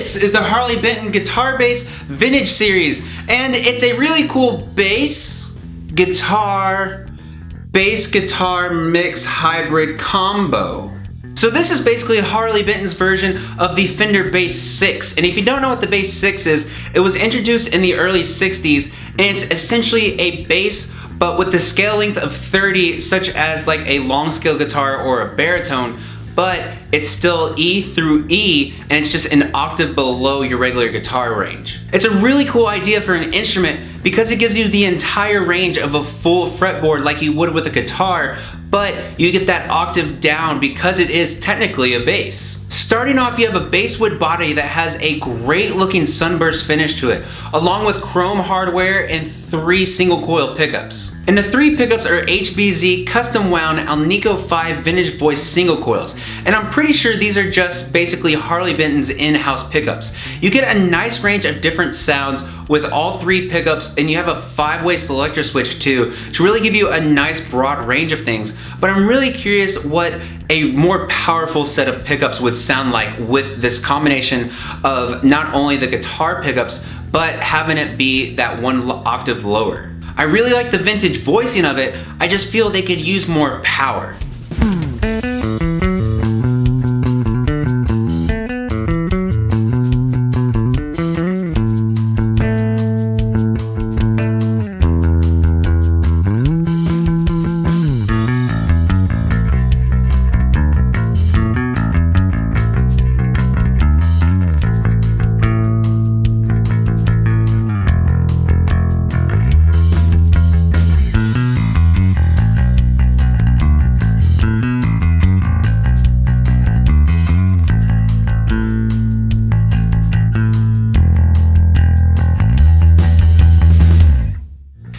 This is the Harley Benton GuitarBass Vintage Series, and it's a really cool bass guitar mix hybrid combo. So this is basically Harley Benton's version of the Fender Bass 6, and if you don't know what the Bass 6 is, it was introduced in the early 60s, and it's essentially a bass but with the scale length of 30, such as like a long scale guitar or a baritone, but it's still E through E, and it's just an octave below your regular guitar range. It's a really cool idea for an instrument because it gives you the entire range of a full fretboard like you would with a guitar, but you get that octave down because it is technically a bass. Starting off, you have a basswood body that has a great looking sunburst finish to it, along with chrome hardware and 3 single coil pickups. And the 3 pickups are HBZ custom wound Alnico 5 vintage voice single coils, and I'm pretty sure these are just basically Harley Benton's in-house pickups. You get a nice range of different sounds with all 3 pickups, and you have a 5-way selector switch too to really give you a nice broad range of things. But I'm really curious what a more powerful set of pickups would sound like with this combination of not only the guitar pickups, but having it be that 1 octave lower. I really like the vintage voicing of it, I just feel they could use more power.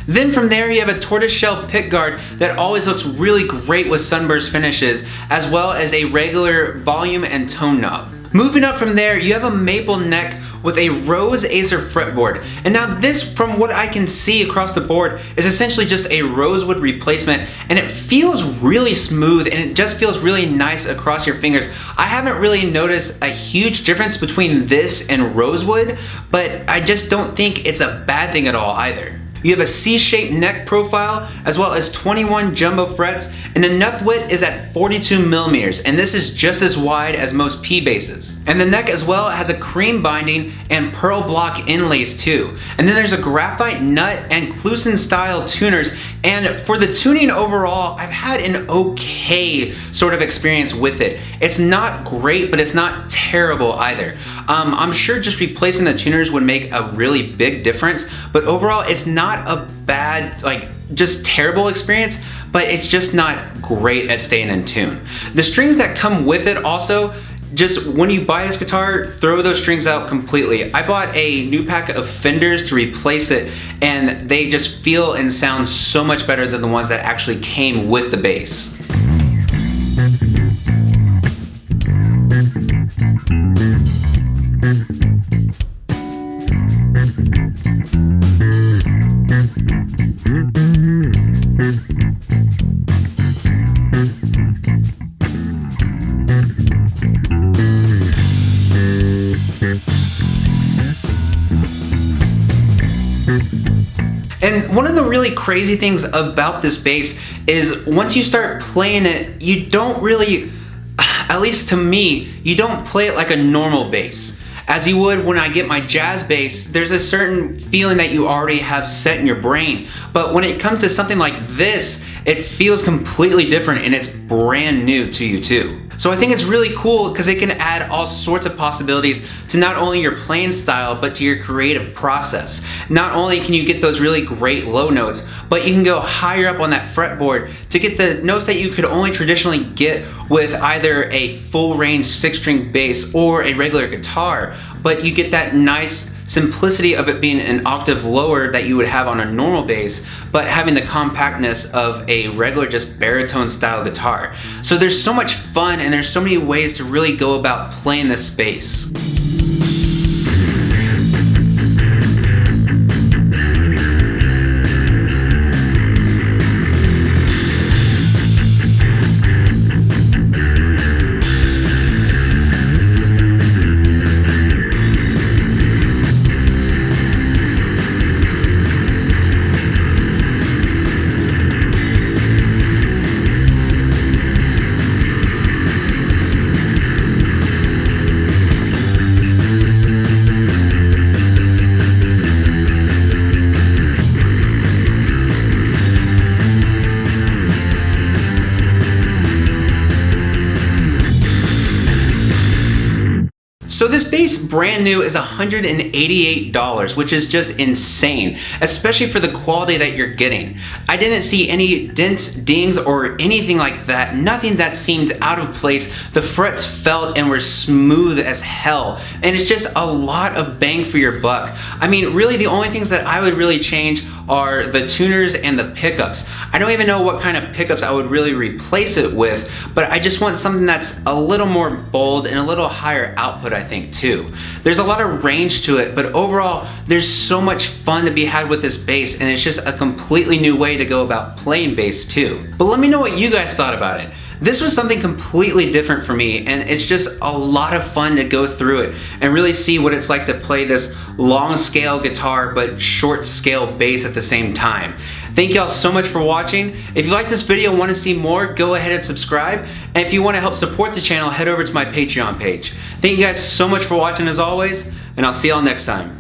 Then from there you have a tortoiseshell pickguard that always looks really great with sunburst finishes, as well as a regular volume and tone knob. Moving up from there, you have a maple neck with a rose Acer fretboard. And now this, from what I can see across the board, is essentially just a rosewood replacement, and it feels really smooth and it just feels really nice across your fingers. I haven't really noticed a huge difference between this and rosewood, but I just don't think it's a bad thing at all either. You have a C-shaped neck profile, as well as 21 jumbo frets, and the neck width is at 42 millimeters, and this is just as wide as most P basses. And the neck as well has a cream binding and pearl block inlays too. And then there's a graphite nut and Kluson style tuners, and for the tuning overall, I've had an okay sort of experience with it. It's not great, but it's not terrible either. I'm sure just replacing the tuners would make a really big difference, but overall it's not a bad, like, just terrible experience, but it's just not great at staying in tune. The strings that come with it also, just when you buy this guitar, throw those strings out completely. I bought a new pack of Fenders to replace it, and they just feel and sound so much better than the ones that actually came with the bass. And one of the really crazy things about this bass is once you start playing it, you don't really, at least to me, you don't play it like a normal bass. As you would when I get my jazz bass, there's a certain feeling that you already have set in your brain. But when it comes to something like this, it feels completely different and it's brand new to you too. So I think it's really cool because it can add all sorts of possibilities to not only your playing style, but to your creative process. Not only can you get those really great low notes, but you can go higher up on that fretboard to get the notes that you could only traditionally get with either a full range 6-string bass or a regular guitar, but you get that nice simplicity of it being an octave lower that you would have on a normal bass, but having the compactness of a regular just baritone style guitar. So there's so much fun and there's so many ways to really go about playing this bass. This brand new is $188, which is just insane, especially for the quality that you're getting. I didn't see any dents, dings, or anything like that. Nothing that seemed out of place. The frets felt and were smooth as hell, and it's just a lot of bang for your buck. I mean, really the only things that I would really change are the tuners and the pickups. I don't even know what kind of pickups I would really replace it with, but I just want something that's a little more bold and a little higher output, I think, too. There's a lot of range to it, but overall, there's so much fun to be had with this bass, and it's just a completely new way to go about playing bass too. But let me know what you guys thought about it. This was something completely different for me, and it's just a lot of fun to go through it and really see what it's like to play this long scale guitar but short scale bass at the same time. Thank y'all so much for watching. If you like this video and want to see more, go ahead and subscribe. And if you want to help support the channel, head over to my Patreon page. Thank you guys so much for watching as always, and I'll see y'all next time.